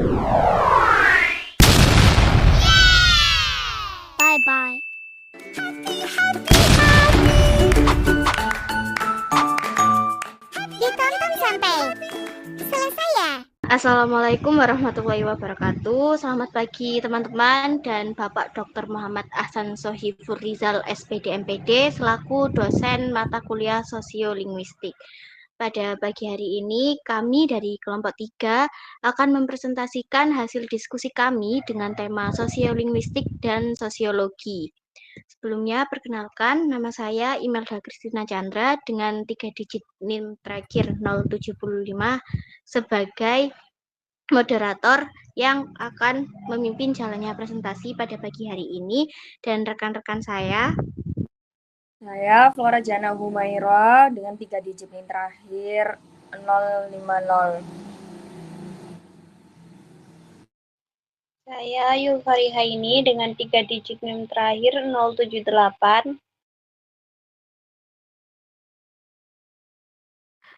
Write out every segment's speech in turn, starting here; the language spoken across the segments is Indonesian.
Bye-bye. Ditonton sampai selesai ya. Assalamualaikum warahmatullahi wabarakatuh. Selamat pagi teman-teman dan Bapak Dr. Muhammad Ahsan Sohibur Rizal SPD MPD selaku dosen mata kuliah Sosiolinguistik. Pada pagi hari ini kami dari kelompok 3 akan mempresentasikan hasil diskusi kami dengan tema Sosiolinguistik dan Sosiologi. Sebelumnya, perkenalkan, nama saya Imelda Kristina Chandra dengan 3 digit NIM terakhir 075 sebagai moderator yang akan memimpin jalannya presentasi pada pagi hari ini. Dan rekan-rekan saya Flora Jana Humaira dengan 3 digit NIM terakhir 050. Saya Yulfari Haini dengan 3 digit NIM terakhir 078.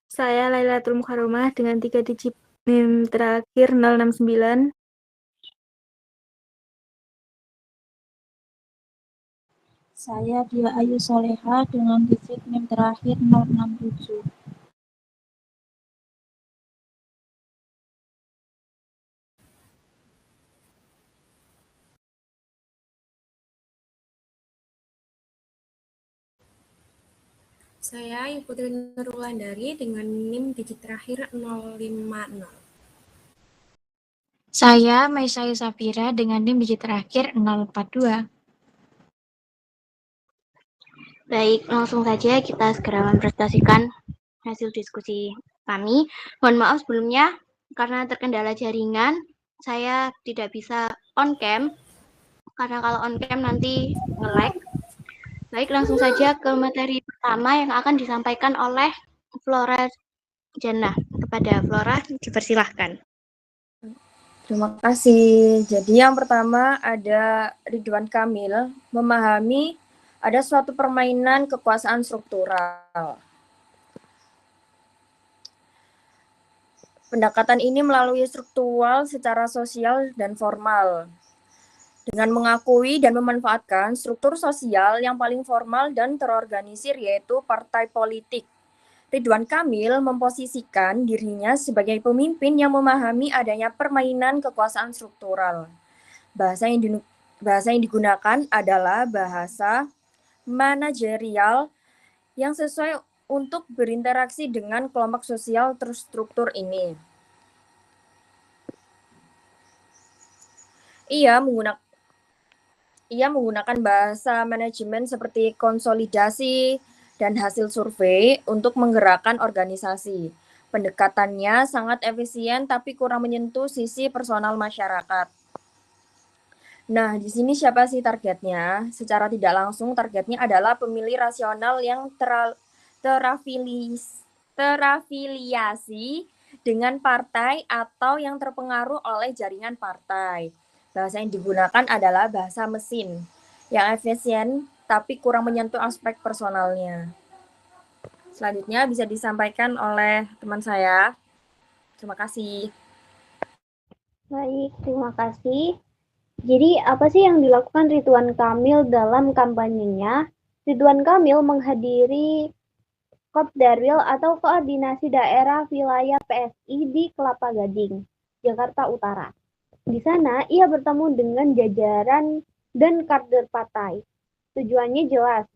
Saya Lailatul Mukharramah dengan 3 digit NIM terakhir 069. Saya Dia Ayu Soleha dengan digit NIM terakhir 067. Saya Ibu Putri Nurwulandari dengan NIM digit terakhir 050. Saya Maisai Safira dengan NIM digit terakhir 042. Baik, langsung saja kita segera mempresentasikan hasil diskusi kami. Mohon maaf sebelumnya, karena terkendala jaringan, saya tidak bisa on cam, karena kalau on cam nanti nge-lag. Baik, langsung saja ke materi pertama yang akan disampaikan oleh Flora Jannah. Kepada Flora, dipersilahkan. Terima kasih. Jadi yang pertama ada Ridwan Kamil memahami ada suatu permainan kekuasaan struktural. Pendekatan ini melalui struktural secara sosial dan formal. Dengan mengakui dan memanfaatkan struktur sosial yang paling formal dan terorganisir yaitu partai politik. Ridwan Kamil memposisikan dirinya sebagai pemimpin yang memahami adanya permainan kekuasaan struktural. Bahasa yang digunakan adalah bahasa manajerial yang sesuai untuk berinteraksi dengan kelompok sosial terstruktur ini. Ia menggunakan bahasa manajemen seperti konsolidasi dan hasil survei untuk menggerakkan organisasi. Pendekatannya sangat efisien tapi kurang menyentuh sisi personal masyarakat. Nah, di sini siapa sih targetnya? Secara tidak langsung targetnya adalah pemilih rasional yang terafiliasi dengan partai atau yang terpengaruh oleh jaringan partai. Bahasa yang digunakan adalah bahasa mesin, yang efisien tapi kurang menyentuh aspek personalnya. Selanjutnya bisa disampaikan oleh teman saya. Terima kasih. Baik, terima kasih. Jadi, apa sih yang dilakukan Ridwan Kamil dalam kampanyenya? Ridwan Kamil menghadiri Kopdarwil atau Koordinasi Daerah Wilayah PSI di Kelapa Gading, Jakarta Utara. Di sana, ia bertemu dengan jajaran dan kader partai. Tujuannya jelas,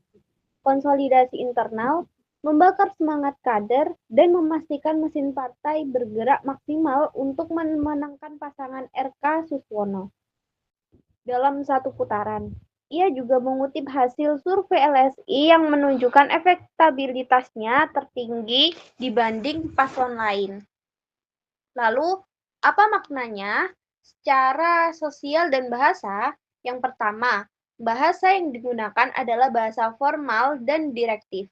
konsolidasi internal, membakar semangat kader, dan memastikan mesin partai bergerak maksimal untuk memenangkan pasangan RK Suswono dalam satu putaran. Ia juga mengutip hasil survei LSI yang menunjukkan elektabilitasnya tertinggi dibanding paslon lain. Lalu, apa maknanya? Secara sosial dan bahasa, yang pertama, bahasa yang digunakan adalah bahasa formal dan direktif.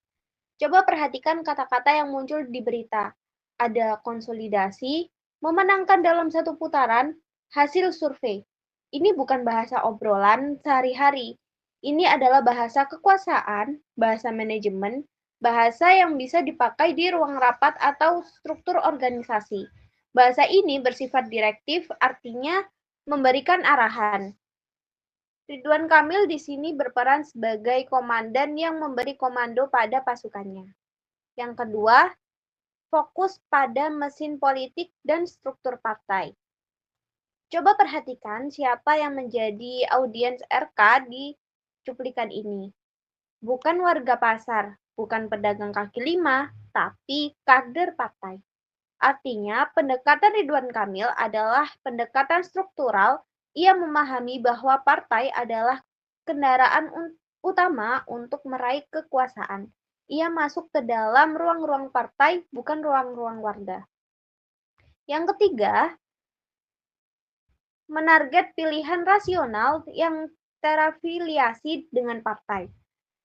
Coba perhatikan kata-kata yang muncul di berita. Ada konsolidasi, memenangkan dalam satu putaran, hasil survei. Ini bukan bahasa obrolan sehari-hari. Ini adalah bahasa kekuasaan, bahasa manajemen, bahasa yang bisa dipakai di ruang rapat atau struktur organisasi. Bahasa ini bersifat direktif, artinya memberikan arahan. Ridwan Kamil di sini berperan sebagai komandan yang memberi komando pada pasukannya. Yang kedua, fokus pada mesin politik dan struktur partai. Coba perhatikan siapa yang menjadi audiens RK di cuplikan ini. Bukan warga pasar, bukan pedagang kaki lima, tapi kader partai. Artinya, pendekatan Ridwan Kamil adalah pendekatan struktural. Ia memahami bahwa partai adalah kendaraan utama untuk meraih kekuasaan. Ia masuk ke dalam ruang-ruang partai, bukan ruang-ruang warga. Yang ketiga, menarget pilihan rasional yang terafiliasi dengan partai.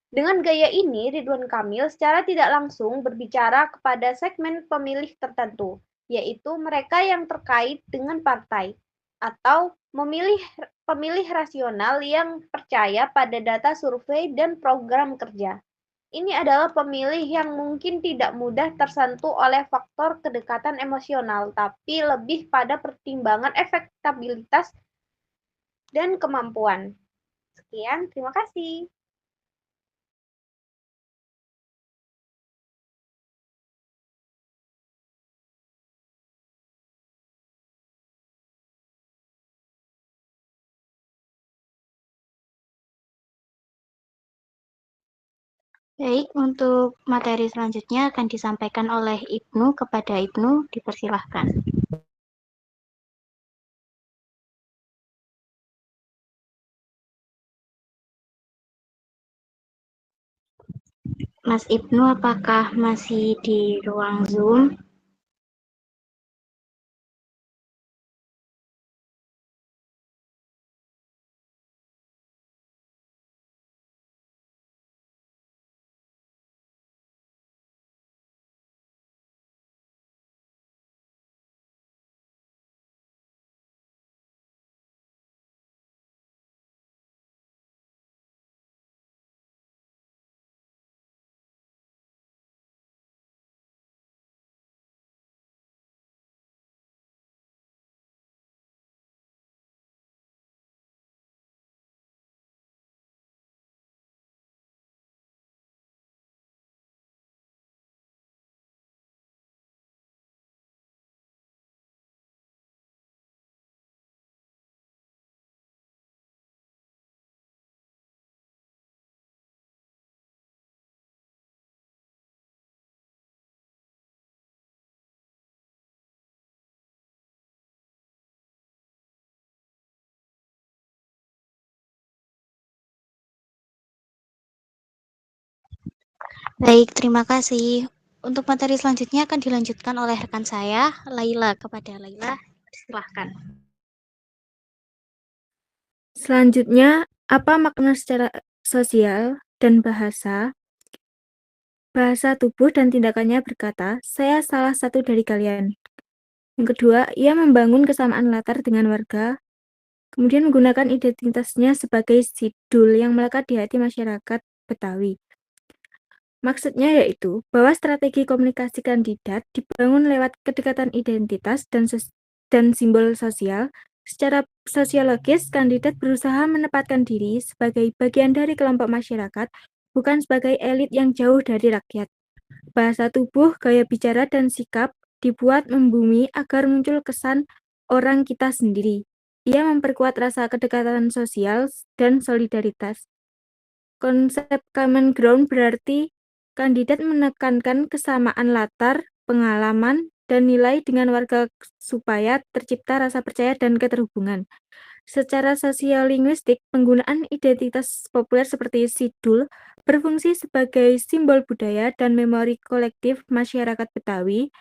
Dengan gaya ini, Ridwan Kamil secara tidak langsung berbicara kepada segmen pemilih tertentu, yaitu mereka yang terkait dengan partai, atau pemilih rasional yang percaya pada data survei dan program kerja. Ini adalah pemilih yang mungkin tidak mudah tersentuh oleh faktor kedekatan emosional, tapi lebih pada pertimbangan efektabilitas dan kemampuan. Sekian, terima kasih. Baik, untuk materi selanjutnya akan disampaikan oleh Ibnu. Kepada Ibnu, dipersilahkan. Mas Ibnu, apakah masih di ruang Zoom? Baik, terima kasih. Untuk materi selanjutnya akan dilanjutkan oleh rekan saya, Laila. Kepada Laila, silahkan. Selanjutnya, apa makna secara sosial dan bahasa? Bahasa tubuh dan tindakannya berkata, saya salah satu dari kalian. Yang kedua, ia membangun kesamaan latar dengan warga, kemudian menggunakan identitasnya sebagai sidul yang melekat di hati masyarakat Betawi. Maksudnya yaitu bahwa strategi komunikasi kandidat dibangun lewat kedekatan identitas dan simbol sosial. Secara sosiologis, kandidat berusaha menempatkan diri sebagai bagian dari kelompok masyarakat, bukan sebagai elit yang jauh dari rakyat. Bahasa tubuh, gaya bicara, dan sikap dibuat membumi agar muncul kesan orang kita sendiri. Ia memperkuat rasa kedekatan sosial dan solidaritas. Konsep common ground berarti kandidat menekankan kesamaan latar, pengalaman, dan nilai dengan warga supaya tercipta rasa percaya dan keterhubungan. Secara sosiolinguistik, penggunaan identitas populer seperti sidul berfungsi sebagai simbol budaya dan memori kolektif masyarakat Betawi.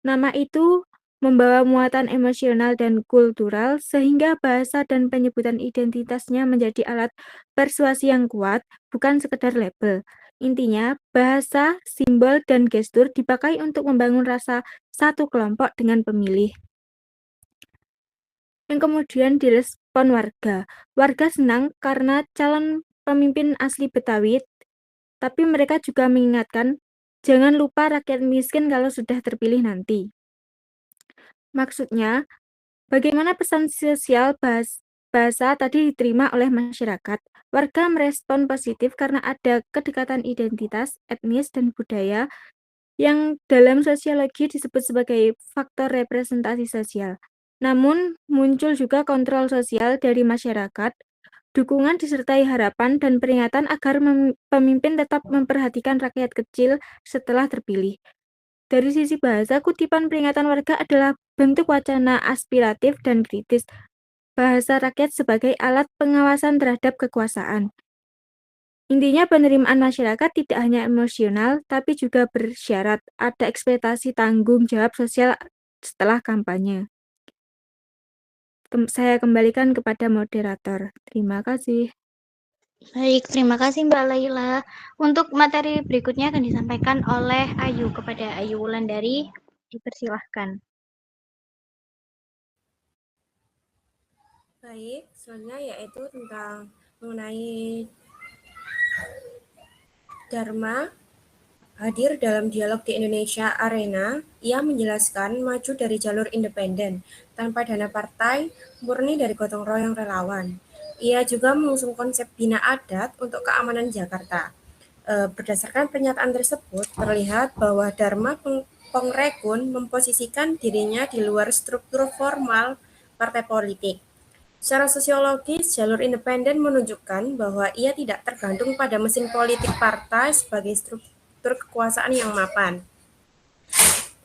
Nama itu membawa muatan emosional dan kultural, sehingga bahasa dan penyebutan identitasnya menjadi alat persuasi yang kuat, bukan sekedar label. Intinya, bahasa, simbol, dan gestur dipakai untuk membangun rasa satu kelompok dengan pemilih. Yang kemudian direspon warga. Warga senang karena calon pemimpin asli Betawi, tapi mereka juga mengingatkan, jangan lupa rakyat miskin kalau sudah terpilih nanti. Maksudnya, bagaimana pesan sosial bahasa tadi diterima oleh masyarakat? Warga merespon positif karena ada kedekatan identitas, etnis, dan budaya yang dalam sosiologi disebut sebagai faktor representasi sosial. Namun, muncul juga kontrol sosial dari masyarakat, dukungan disertai harapan dan peringatan agar pemimpin tetap memperhatikan rakyat kecil setelah terpilih. Dari sisi bahasa, kutipan peringatan warga adalah bentuk wacana aspiratif dan kritis. Bahasa rakyat sebagai alat pengawasan terhadap kekuasaan. Intinya penerimaan masyarakat tidak hanya emosional, tapi juga bersyarat ada ekspektasi tanggung jawab sosial setelah kampanye. Saya kembalikan kepada moderator. Terima kasih. Baik, terima kasih Mbak Laila. Untuk materi berikutnya akan disampaikan oleh Ayu kepada Ayu Wulandari. Dipersilahkan. Baik, selanjutnya yaitu tentang mengenai Dharma hadir dalam dialog di Indonesia Arena. Ia menjelaskan maju dari jalur independen, tanpa dana partai, murni dari gotong royong relawan. Ia juga mengusung konsep bina adat untuk keamanan Jakarta. Berdasarkan pernyataan tersebut, terlihat bahwa Dharma Pongrekun memposisikan dirinya di luar struktur formal partai politik. Secara sosiologis, jalur independen menunjukkan bahwa ia tidak tergantung pada mesin politik partai sebagai struktur kekuasaan yang mapan.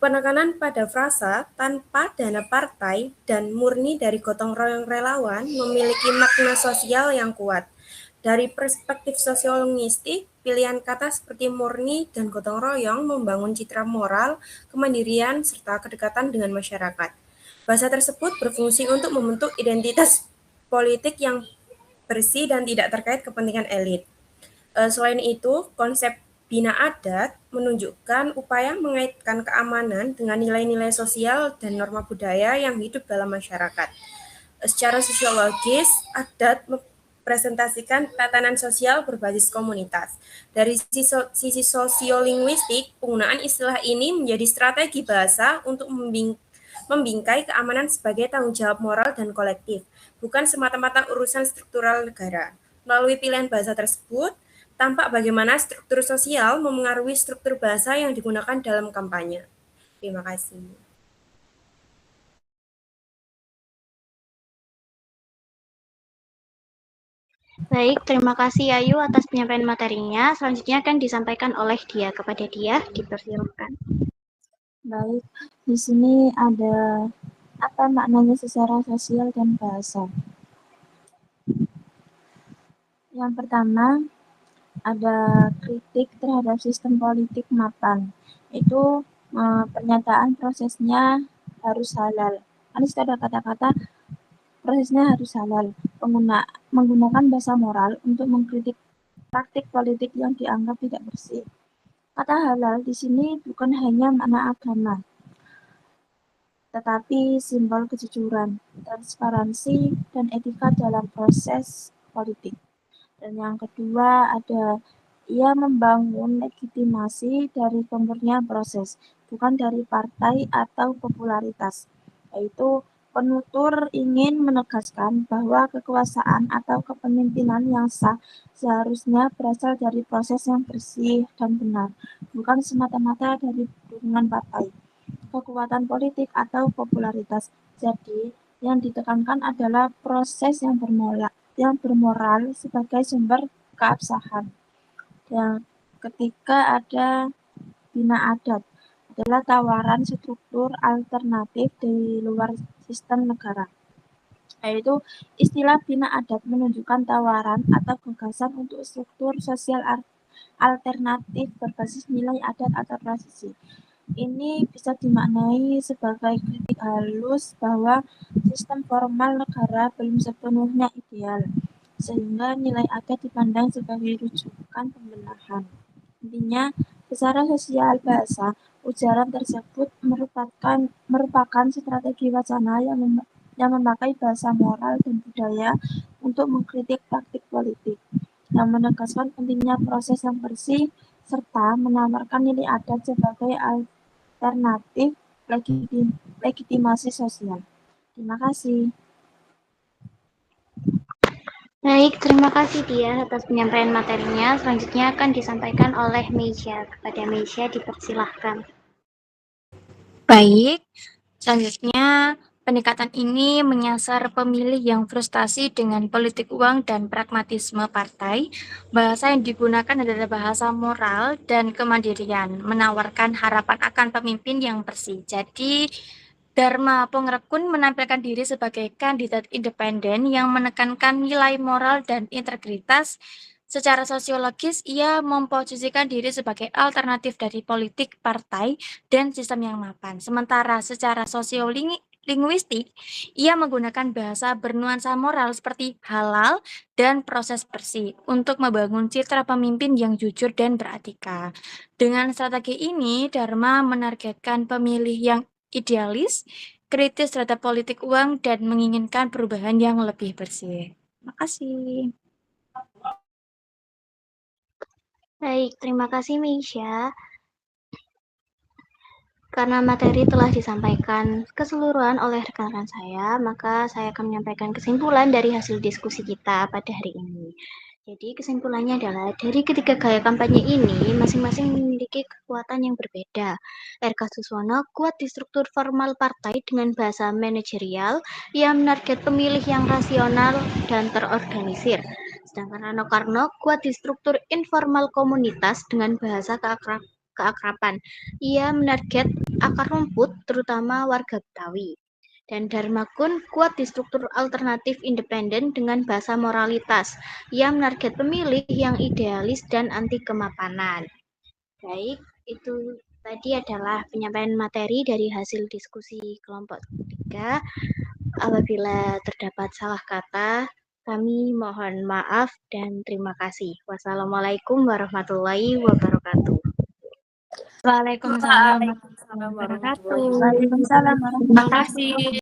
Penekanan pada frasa tanpa dana partai dan murni dari gotong royong relawan memiliki makna sosial yang kuat. Dari perspektif sosiolinguistik, pilihan kata seperti murni dan gotong royong membangun citra moral, kemandirian, serta kedekatan dengan masyarakat. Bahasa tersebut berfungsi untuk membentuk identitas politik yang bersih dan tidak terkait kepentingan elit. Selain itu, konsep bina adat menunjukkan upaya mengaitkan keamanan dengan nilai-nilai sosial dan norma budaya yang hidup dalam masyarakat. Secara sosiologis, adat presentasikan tatanan sosial berbasis komunitas. Dari sisi sosiolinguistik, penggunaan istilah ini menjadi strategi bahasa untuk membingkai keamanan sebagai tanggung jawab moral dan kolektif, bukan semata-mata urusan struktural negara. Melalui pilihan bahasa tersebut, tampak bagaimana struktur sosial memengaruhi struktur bahasa yang digunakan dalam kampanye. Terima kasih. Baik, terima kasih Ayu atas penyampaian materinya. Selanjutnya akan disampaikan oleh Dia kepada Dia. Dipersilakan. Baik, di sini ada apa maknanya secara sosial dan bahasa. Yang pertama, ada kritik terhadap sistem politik mapan. Itu pernyataan prosesnya harus halal. Kan ada kata-kata prosesnya harus halal. Menggunakan bahasa moral untuk mengkritik praktik politik yang dianggap tidak bersih. Kata halal di sini bukan hanya makna agama, tetapi simbol kejujuran, transparansi, dan etika dalam proses politik. Dan yang kedua ada ia membangun legitimasi dari pemurnian proses, bukan dari partai atau popularitas. Yaitu penutur ingin menegaskan bahwa kekuasaan atau kepemimpinan yang sah seharusnya berasal dari proses yang bersih dan benar, bukan semata-mata dari dukungan partai, kekuatan politik atau popularitas. Jadi, yang ditekankan adalah proses yang bermoral sebagai sumber keabsahan. Yang ketika ada bina adat adalah tawaran struktur alternatif di luar sistem negara. Yaitu istilah bina adat menunjukkan tawaran atau gagasan untuk struktur sosial alternatif berbasis nilai adat atau tradisi. Ini bisa dimaknai sebagai kritik halus bahwa sistem formal negara belum sepenuhnya ideal, sehingga nilai adat dipandang sebagai rujukan pembenahan. Intinya, secara sosial bahasa, ujaran tersebut merupakan strategi wacana yang memakai bahasa moral dan budaya untuk mengkritik praktik politik, yang menegaskan pentingnya proses yang bersih, serta menawarkan nilai adat sebagai alternatif legitimasi sosial. Terima kasih. Baik, terima kasih Dia atas penyampaian materinya. Selanjutnya akan disampaikan oleh Meisya. Kepada Meisya dipersilahkan. Baik, selanjutnya pendekatan ini menyasar pemilih yang frustasi dengan politik uang dan pragmatisme partai. Bahasa yang digunakan adalah bahasa moral dan kemandirian, menawarkan harapan akan pemimpin yang bersih. Jadi, Dharma Pongrekun menampilkan diri sebagai kandidat independen yang menekankan nilai moral dan integritas. Secara sosiologis, ia memposisikan diri sebagai alternatif dari politik partai dan sistem yang mapan. Sementara secara sosiolinguistik, ia menggunakan bahasa bernuansa moral seperti halal dan proses bersih untuk membangun citra pemimpin yang jujur dan beretika. Dengan strategi ini, Dharma menargetkan pemilih yang idealis, kritis terhadap politik uang, dan menginginkan perubahan yang lebih bersih. Terima kasih. Baik, terima kasih Meisya. Karena materi telah disampaikan keseluruhan oleh rekan-rekan saya, maka saya akan menyampaikan kesimpulan dari hasil diskusi kita pada hari ini. Jadi kesimpulannya adalah dari ketiga gaya kampanye ini masing-masing memiliki kekuatan yang berbeda. RK Suswono kuat di struktur formal partai dengan bahasa manajerial, ia menarget pemilih yang rasional dan terorganisir. Sedangkan Rano Karno kuat di struktur informal komunitas dengan bahasa keakraban. Ia menarget akar rumput, terutama warga Betawi. Dan Dharma Kun kuat di struktur alternatif independen dengan bahasa moralitas. Ia menarget pemilih yang idealis dan anti kemapanan. Baik, itu tadi adalah penyampaian materi dari hasil diskusi kelompok 3. Apabila terdapat salah kata, kami mohon maaf dan terima kasih. Wassalamualaikum warahmatullahi wabarakatuh. Waalaikumsalam warahmatullahi wabarakatuh. Waalaikumsalam warahmatullahi Terima kasih.